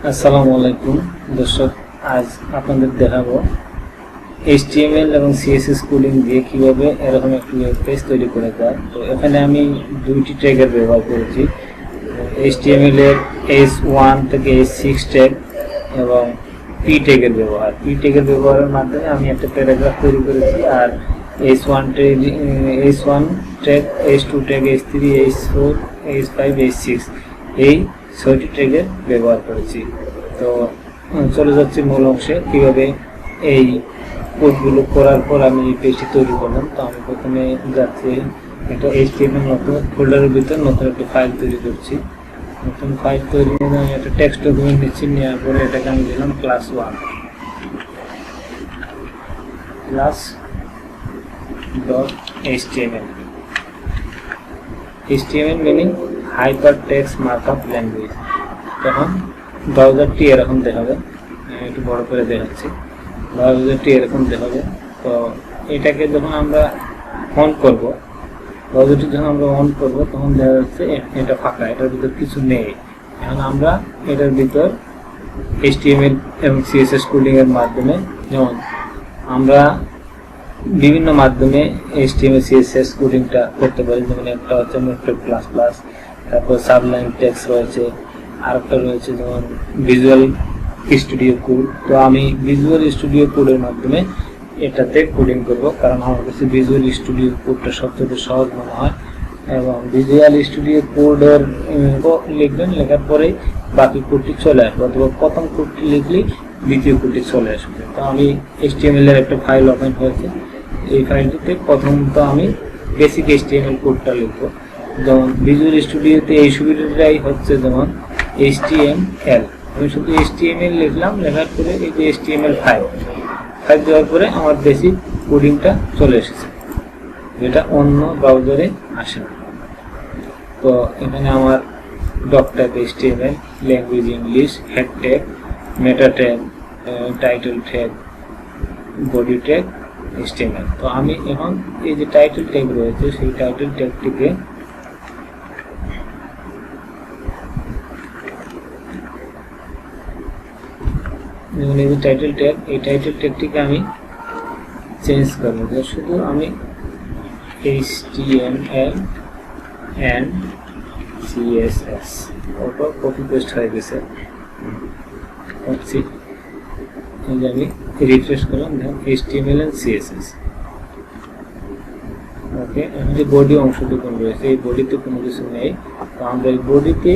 আসসালামু আলাইকুম দর্শক, আজ আপনাদের দেখাবো HTML এবং CSS কোডিং দিয়ে কিভাবে এরকম একটি ওয়েব পেজ তৈরি করা যায়। তো এখানে আমি দুইটি ট্যাগের ব্যবহার করেছি, HTML এর H1 থেকে H6 ট্যাগ এবং P ট্যাগের ব্যবহারের মাধ্যমে আমি একটা প্যারাগ্রাফ তৈরি করেছি। আর H1 tag, H2 tag, H3, H4, H5, H6 এই 6টি ট্যাগের ব্যবহার করেছি। তো চলে যাচ্ছি মূল অংশে, কিভাবে এই কোডগুলো করার পর আমি এই পেজটি তৈরি করলাম। তো আমি প্রথমে যাচ্ছি একটা HTML নতুন ফোল্ডারের ভিতর নতুন একটা ফাইল তৈরি করছি। নতুন ফাইল তৈরি করে আমি একটা টেক্সট ডকুমেন্ট নিচ্ছি, নেওয়ার পরে এটাকে আমি দিলাম class1.html। HTML meaning hyper text markup language. তখন ব্রাউজারটি এরকম দেখাবে, একটু বড় করে দেখাচ্ছি। ব্রাউজারটি এরকম দেখাবে। তো এটাকে যখন আমরা অন করব, তখন দেখা যাচ্ছে এটা ফাঁকা, এটার ভিতর কিছু নেই। এখন আমরা এটার ভিতর HTML এবং CSS কোডিং এর মাধ্যমে, যেমন আমরা বিভিন্ন মাধ্যমে HTML CSS কোডিংটা করতে পারি। যেমন একটা হচ্ছে নোটপ্যাড প্লাস প্লাস, তারপর সাবলাইম টেক্সট রয়েছে, আরেকটা রয়েছে যেমন ভিজুয়াল স্টুডিও কোড। তো আমি ভিজুয়াল স্টুডিও কোডের মাধ্যমে এটাতে কোডিং করব, কারণ আমার কাছে ভিজুয়াল স্টুডিও কোডটা সবচেয়ে সহজ মনে হয়। এবং ভিজুয়াল স্টুডিও কোডের লিখবেন, লেখার পরেই বাকি কোডটি চলে আসবে, অথবা প্রথম কোডটি লিখলেই দ্বিতীয় কোডটি চলে আসবে। তো আমি HTML এর একটা ফাইল ওপেন হয়েছে, এই ফাইলটিতে প্রথমত আমি বেসিক HTML কোডটা লিখব। যেমন ভিজুয়াল স্টুডিওতে এই সুবিধাটাই হচ্ছে যেমন HTML, আমি শুধু HTML লিখলাম, লেখার পরে এই যে HTML ফাইল দেওয়ার পরে আমার বেসিক কোডিংটা চলে এসেছে, যেটা অন্য ব্রাউজারে আসে না। তো এখানে আমার doc tag HTML, language English, head tag, meta tag, title tag, body tag HTML। তো আমি এখন এই যে টাইটেল ট্যাগ রয়েছে, সেই টাইটেল ট্যাগটিকে যেমন এই যে টাইটেল ট্যাগ, এই টাইটেল ট্যাগটিকে আমি চেঞ্জ করবো। শুধু আমি HTML and CSS, ওটা কপি পেস্ট হয়ে গেছে। আমি রিফ্রেশ করলাম, দেখুন HTML and CSS। ওকে, যে বডি অংশটুকু রয়েছে, এই বডিতে কোনো কিছু নেই। তো আমরা এই বডিতে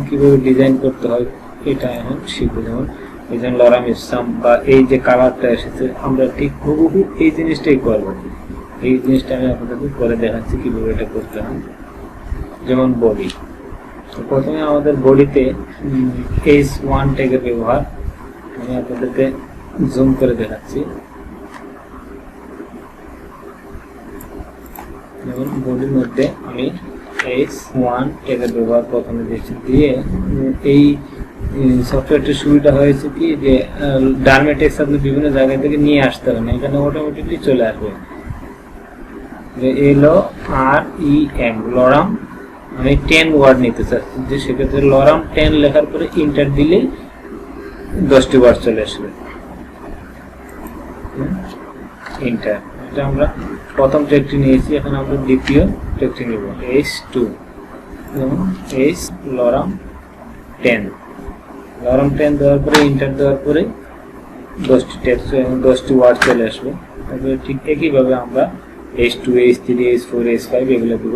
কিভাবে ডিজাইন করতে হয় এটা এখন শিখবো। যেমন এই যে লরাম ইসলাম বা এই যে কালারটা এসেছে, আমরা ঠিক হুবহু এই জিনিসটাই করবো। এই জিনিসটা আমি আপনাদের করে দেখাচ্ছি কিভাবে এটা করতে হয়। যেমন বডি, তো প্রথমে আমাদের বডিতে H1 ট্যাগের ব্যবহার আমি আপনাদেরকে জুম করে দেখাচ্ছি। যেমন বডির মধ্যে আমি H1 ট্যাগের ব্যবহার প্রথমে দিয়েছি, দিয়ে এই সফটওয়্যারটির সুবিধা হয়েছে কি, যে ডার্মে টেক্সট আপনি বিভিন্ন জায়গা থেকে নিয়ে আসতে হবে না, এখানে অটোমেটিকলি চলে আসবে। LOREM, লরাম আমি 10 ওয়ার্ড নিতে চাচ্ছি, যে সেক্ষেত্রে লরাম 10 লেখার পরে ইন্টার দিলেই 10টি ওয়ার্ড চলে আসবে। ইন্টার, এটা আমরা প্রথম ট্যাগটি নিয়েছি, এখন আমরা দ্বিতীয় ট্যাগটি নিব H2, যেমন H লরাম 10 দেওয়ার পরে ইন্টার দেওয়ার পরে 10টি টেক্সট এবং 10টি ওয়ার্ড চলে আসবে। তারপরে ঠিক একইভাবে আমরা H2, H3, H4, H5 এগুলো দেব।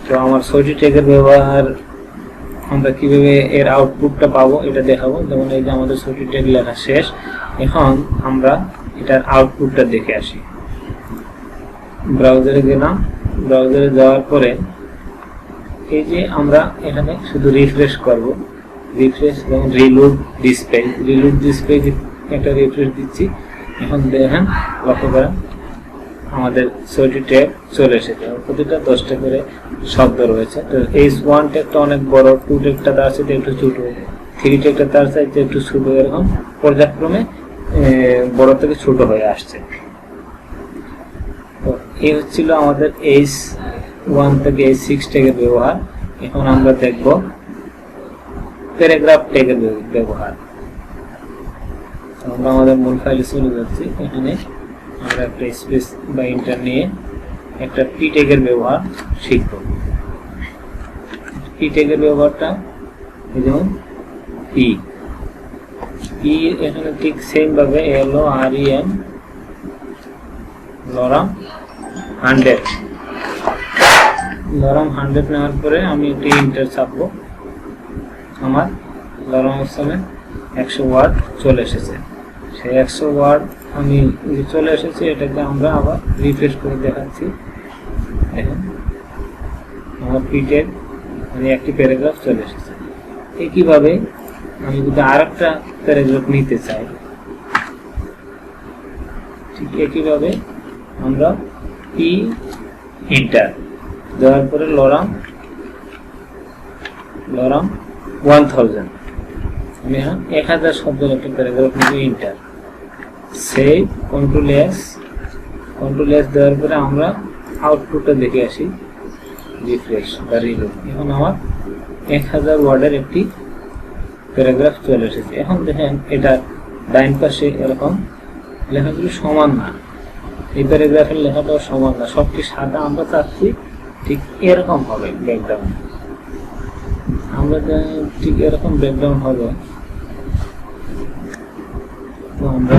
তো আমার 6টি ট্যাগের ব্যবহার আমরা কিভাবে এর আউটপুটটা পাবো এটা দেখাবো। যেমন এই যে আমাদের 6টি ট্যাগ লেখা শেষ, এখন আমরা এটার আউটপুটটা দেখে আসি। ব্রাউজারে গেলাম, ব্রাউজারে যাওয়ার পরে এই যে আমরা এখানে শুধু রিফ্রেশ করব, রিফ্রেশ এবং রিলোড ডিসপ্লে একটা রিফ্রেশ দিচ্ছি। এখন দেখেন, লক্ষ্য করেন আমাদের 6টি ট্যাগ চলে এসেছে, প্রতিটা 10টা করে শব্দ রয়েছে। তো H1 ট্যাগটা অনেক বড়, 2 ট্যাগটা আছে একটু ছোট, 3 ট্যাগটা তার চাইতে একটু ছোট, এরকম পর্যায়ক্রমে বড় থেকে ছোট হয়ে আসছে। তো এই হচ্ছিল আমাদের H1 থেকে H6 ট্যাগের ব্যবহার। এখন আমরা দেখব প্যারাগ্রাফ ট্যাগের ব্যবহার। আমরা আমাদের মূল ফাইলে চলে যাচ্ছি। এখানে আমরা একটা স্পেস বা ইন্টার নিয়ে একটা পি ট্যাগের ব্যবহার শিখব। পি ট্যাগের ব্যবহারটা যেমন পি এখানে ঠিক সেম ভাবে LOREM লরাম 100 নেওয়ার পরে আমি একটি ইন্টার ছাপবো। আমার লরাম অপশনে 100 ওয়ার্ড চলে এসেছে। সেই 100 ওয়ার্ড আমি চলে এসেছে, এটাকে আমরা আবার রিফ্রেশ করে দেখাচ্ছি। দেখুন আমার পিটের মানে একটি প্যারাগ্রাফ চলে এসেছে। একইভাবে আমি যদি আরেকটা প্যারাগ্রাফ নিতে চাই, ঠিক একইভাবে আমরা পি ইন্টার দেওয়ার পরে লরাম 1000 আমি 1000 শব্দের একটা প্যারাগ্রাফ নিয়ে ইন্টার সেভ কন্ট্রোল এস দেওয়ার পরে আমরা আউটপুটটা দেখে আসি, রিফ্রেশ বা রিলোড। এখন আমার 1000 ওয়ার্ডের একটি প্যারাগ্রাফ চলে এসেছে। এখন দেখেন এটা ডাইন পাশে এরকম লেখাগুলো সমান না, এই প্যারাগ্রাফের লেখাটাও সমান না, সবটি সাদা। আমরা চাচ্ছি ঠিক এরকম হবে ব্যাকগ্রাউন্ড, আমরা ঠিক এরকম ব্যাকগ্রাউন্ড হবে। তো আমরা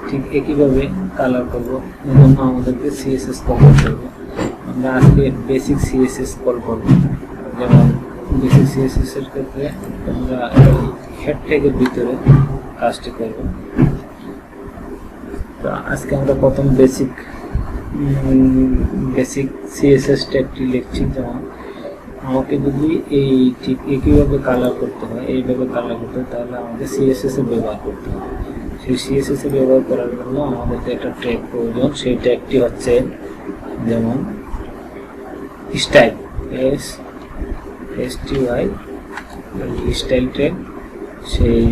ঠিক একইভাবে কালার করবো। এজন্য আমাদেরকে CSS কল করতে হবে। আমরা আজকে বেসিক CSS কল করবো। যেমন বেসিক CSS এর ক্ষেত্রে আমরা হেড ট্যাগের ভিতরে কাজটি করব। তো আজকে আমরা প্রথম বেসিক CSS ট্যাগটি লিখছি। যেমন আমাকে যদি এই ঠিক একইভাবে কালার করতে হয়, এইভাবে কালার করতে হয়, তাহলে আমাকে CSS এর ব্যবহার করতে হবে। সেই CSS এর ব্যবহার করার জন্য আমাদের একটা ট্যাগ প্রয়োজন। সেই ট্যাগটি হচ্ছে যেমন স্টাইল, STY স্টাইল ট্যাগ। সেই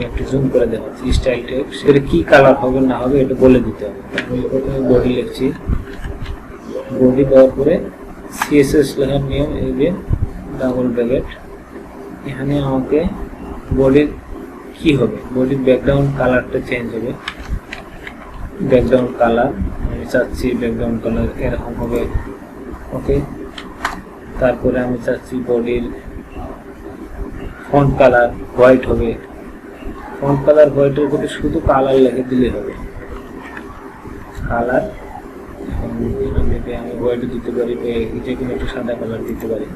একটু জুম করে দেখাচ্ছি। স্টাইল ট্যাগ সেটা কি কালার হবে না হবে এটা বলে দিতে হবে। আমি প্রথমে বডি লিখছি, বডি দেওয়ার পরে CSS লেখার নিয়ম এই যে ডাবল ব্র্যাকেট। এখানে আমাকে বডির কি হবে, বডির ব্যাকগ্রাউন্ড কালারটা চেঞ্জ হবে। ব্যাকগ্রাউন্ড কালার আমি চাচ্ছি ব্যাকগ্রাউন্ড কালার এরকম হবে, ওকে। তারপরে আমি চাচ্ছি বডির ফন্ট কালার হোয়াইট হবে। ফন্ট কালার হোয়াইটের উপরে শুধু কালার লিখে দিলে হবে, কালার। আমি হোয়াইট দিতে পারি, যে কোনো একটু সাদা কালার দিতে পারি,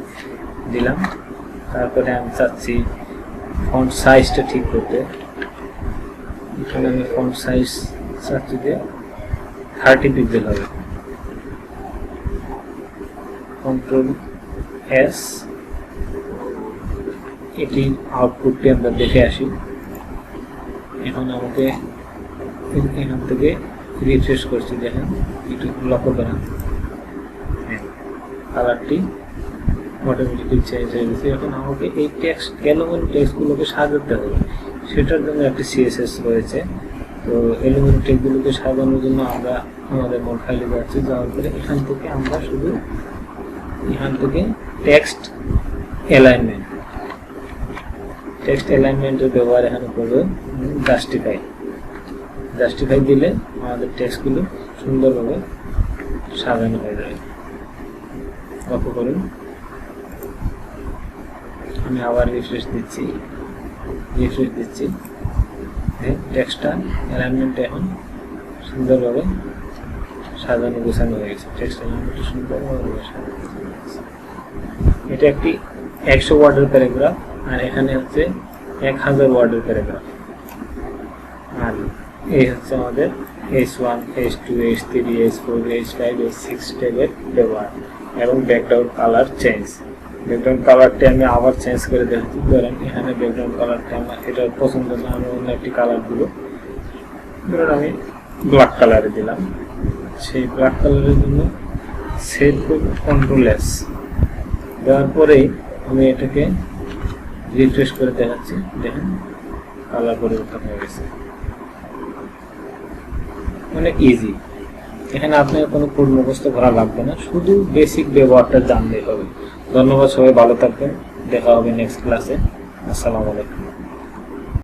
দিলাম। তারপরে আমি চাচ্ছি ফন্ট সাইজটা ঠিক করতে। এখানে আমি ফন্ট সাইজ চাচ্ছি যে 30 পিক্সেল হবে। কন্ট্রোল S, এটি আউটপুটটি আমরা দেখে আসি। এখন আমাকে এখান থেকে রিফ্রেশ করছি, দেখেন একটু লক্ষ্য করেন কালারটি অটোমেটিক্যালি চেঞ্জ হয়ে গেছে। এখন আমাকে এই টেক্সট এলোমেন্ট টেক্সটগুলোকে সাজাতে হবে, সেটার জন্য একটি CSS রয়েছে। তো এলোমেন্ট টেক্সটগুলোকে সাজানোর জন্য আমরা আমাদের মূল ফাইলে যাচ্ছি। যাওয়ার পরে এখান থেকে আমরা শুধু টেক্সট অ্যালাইনমেন্টের ব্যবহার এখানে করবে। জাস্টিফাই দিলে আমাদের টেক্সটগুলো সুন্দরভাবে সাজানো হয়ে যাবে। লক্ষ্য করুন, আমি আবার রিফ্রেশ দিচ্ছি। টেক্সটটা অ্যালাইনমেন্ট এখন সুন্দরভাবে সাজানো গোছানো হয়ে গেছে। টেক্সট অ্যালাইনমেন্ট সুন্দরভাবে সাজানো হয়ে গেছে। এটা একটি 100 ওয়ার্ডের প্যারাগ্রাফ, আর এখানে হচ্ছে 1000 ওয়ার্ডের প্যারাগ্রাফ। আর এই হচ্ছে আমাদের H1, H2, H3, H4, H5, H6 ট্যাগের ব্যবহার এবং ব্যাকগ্রাউন্ড কালার চেঞ্জ। ব্যাকগ্রাউন্ড কালারটি আমি আবার চেঞ্জ করে দেখাচ্ছি। ধরেন এখানে ব্যাকগ্রাউন্ড কালারটা আমার এটা পছন্দ না, আমি অন্য একটি কালার দিব। ধরেন আমি ব্ল্যাক কালারে দিলাম। সেই ব্ল্যাক কালারের জন্য সেভ করব কন্ট্রোল S দেওয়ার পরেই আমি এটাকে রিফ্রেশ করে দেখাচ্ছি, দেখেন কালার পরিবর্তন হয়ে গেছে। অনেক ইজি, এখানে আপনার কোনো কোড মুখস্থ করা লাগবে না, শুধু বেসিক ব্যবহারটা জানলেই হবে। ধন্যবাদ, সবাই ভালো থাকবেন, দেখা হবে নেক্সট ক্লাসে। আসসালামু আলাইকুম।